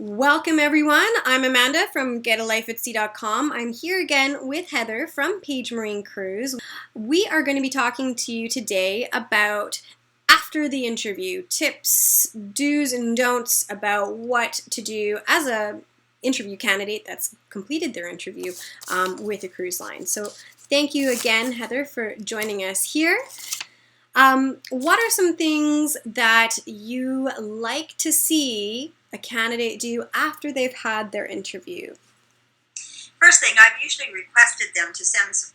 Welcome everyone, I'm Amanda from getalifeatsea.com. I'm here again with Heather from Page Marine Cruise. We are going to be talking to you today about after the interview, tips, do's and don'ts about what to do as a interview candidate that's completed their interview with a cruise line. So thank you again, Heather, for joining us here. What are some things that you like to see a candidate do after they've had their interview? First thing, I've usually requested them to send some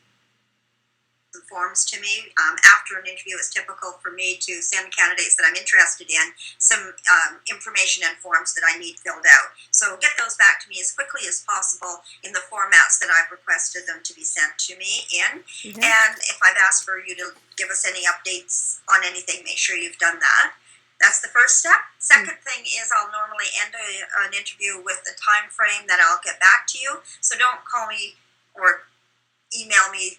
forms to me. After an interview, it's typical for me to send candidates that I'm interested in some information and forms that I need filled out. So get those back to me as quickly as possible in the formats that I've requested them to be sent to me in. Okay. And if I've asked for you to give us any updates on anything, make sure you've done that. That's the first step. Second thing is I'll normally end an interview with a time frame that I'll get back to you. So don't call me or email me,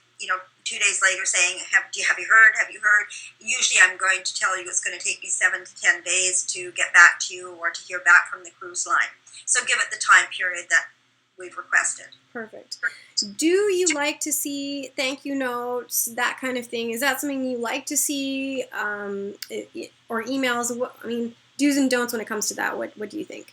2 days later saying, have you heard? Have you heard? Usually I'm going to tell you it's going to take me 7 to 10 days to get back to you or to hear back from the cruise line. So give it the time period that we've requested. Perfect. Do you like to see thank you notes, that kind of thing? Is that something you like to see, or emails? Do's and don'ts when it comes to that. What do you think?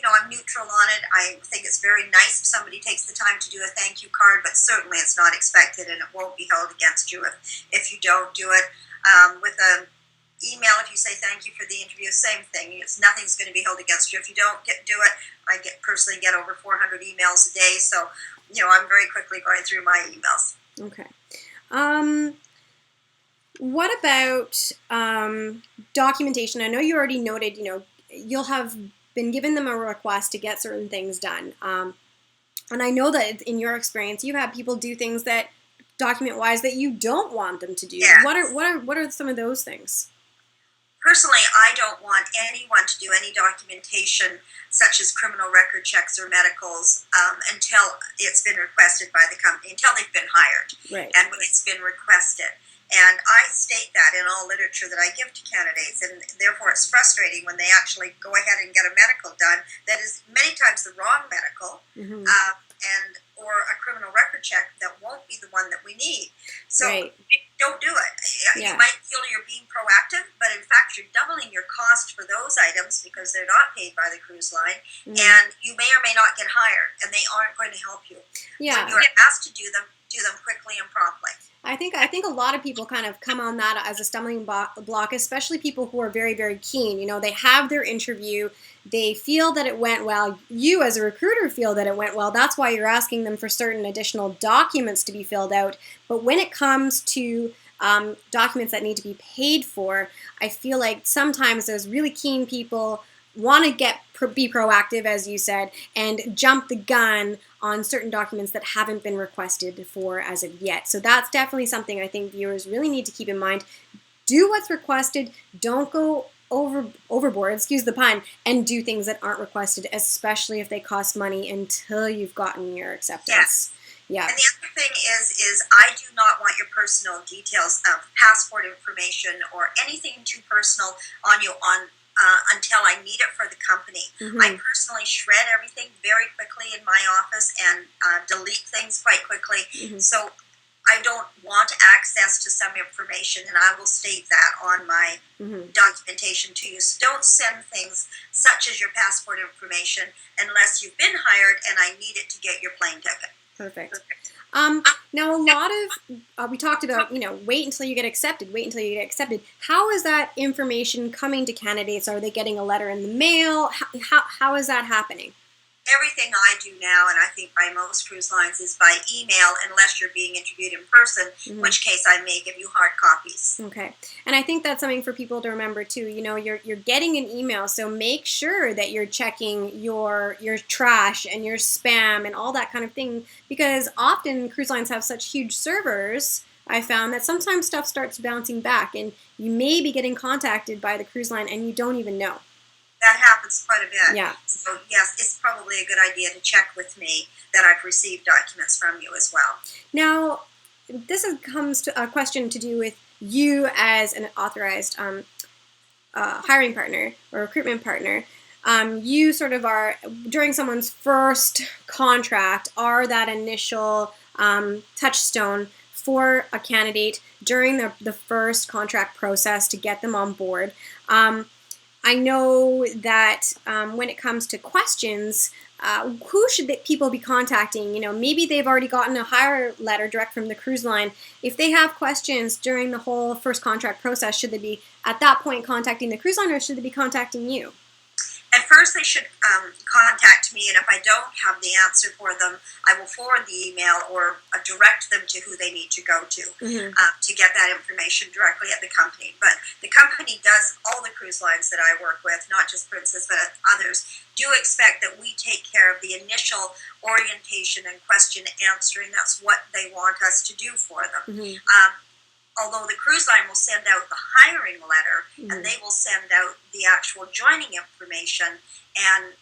I'm neutral on it. I think it's very nice if somebody takes the time to do a thank you card, but certainly it's not expected and it won't be held against you if you don't do it. With an email, if you say thank you for the interview, same thing. Nothing's going to be held against you. If you don't do it, I personally get over 400 emails a day, so I'm very quickly going through my emails. Okay. What about documentation? I know you already noted, you'll have been given them a request to get certain things done. And I know that in your experience, you have people do things that document-wise that you don't want them to do. Yes. What are some of those things? Personally, I don't want anyone to do any documentation such as criminal record checks or medicals until it's been requested by the company, until they've been hired. Right. And when it's been requested. And I state that in all literature that I give to candidates, and therefore it's frustrating when they actually go ahead and get a medical done that is many times the wrong medical, or a criminal record check that won't be the one that we need. So don't do it. You might feel you're being proactive, but in fact you're doubling your cost for those items because they're not paid by the cruise line, and you may or may not get hired, and they aren't going to help you. When you're asked to do them quickly and promptly. I think a lot of people kind of come on that as a stumbling block, especially people who are very, very keen. They have their interview, they feel that it went well. You as a recruiter feel that it went well. That's why you're asking them for certain additional documents to be filled out. But when it comes to documents that need to be paid for, I feel like sometimes those really keen people want to be proactive, as you said, and jump the gun on certain documents that haven't been requested for as of yet. So that's definitely something I think viewers really need to keep in mind. Do what's requested. Don't go overboard, excuse the pun, and do things that aren't requested, especially if they cost money until you've gotten your acceptance. Yes. Yeah. And the other thing is I do not want your personal details of passport information or anything too personal on you until I need it for the company. I personally shred everything very quickly in my office and delete things quite quickly. So I don't want access to some information, and I will state that on my documentation to you. So don't send things such as your passport information unless you've been hired and I need it to get your plane ticket. Perfect. Now, a lot of, we talked about, wait until you get accepted, How is that information coming to candidates? Are they getting a letter in the mail? How is that happening? Everything I do now, and I think by most cruise lines, is by email unless you're being interviewed in person, in which case I may give you hard copies. Okay. And I think that's something for people to remember too. You're getting an email, so make sure that you're checking your trash and your spam and all that kind of thing, because often cruise lines have such huge servers, I found, that sometimes stuff starts bouncing back and you may be getting contacted by the cruise line and you don't even know. That happens quite a bit. Yeah. So yes, it's probably a good idea to check with me that I've received documents from you as well. Now, this comes to a question to do with you as an authorized hiring partner or recruitment partner. you sort of are, during someone's first contract, are that initial touchstone for a candidate during the first contract process to get them on board. I know that when it comes to questions, who should people be contacting? Maybe they've already gotten a hire letter direct from the cruise line. If they have questions during the whole first contract process, should they be at that point contacting the cruise line, or should they be contacting you? At first, they should contact me, and if I don't have the answer for them, I will forward the email or direct them to who they need to go to to get that information directly at the company. But the company does, all the cruise lines that I work with, not just Princess, but others, do expect that we take care of the initial orientation and question answering. That's what they want us to do for them. Although the cruise line will send out the hiring letter and they will send out the actual joining information, and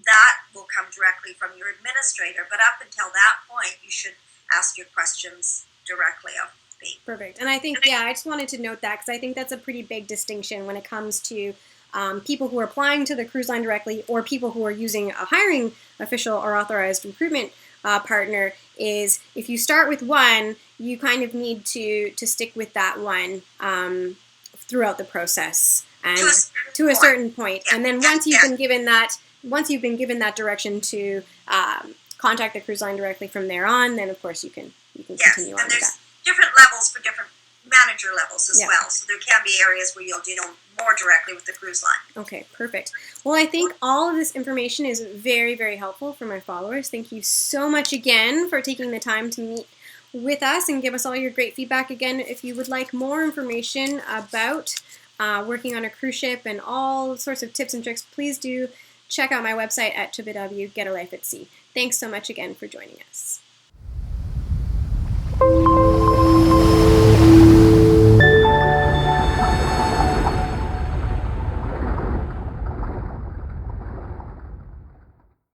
that will come directly from your administrator. But up until that point, you should ask your questions directly of me. Perfect. And I think, I just wanted to note that because I think that's a pretty big distinction when it comes to people who are applying to the cruise line directly or people who are using a hiring official or authorized recruitment partner. Is if you start with one, you kind of need to stick with that one throughout the process and to a certain point. And then once you've been given that direction to contact the cruise line directly from there on, then of course you can continue on with that. And there's different levels for different manager levels as well. So there can be areas where you'll deal more directly with the cruise line. Okay, perfect. Well, I think all of this information is very, very helpful for my followers. Thank you so much again for taking the time to meet with us and give us all your great feedback. Again, if you would like more information about working on a cruise ship and all sorts of tips and tricks, please do check out my website at www.getalifeatsea. Thanks so much again for joining us.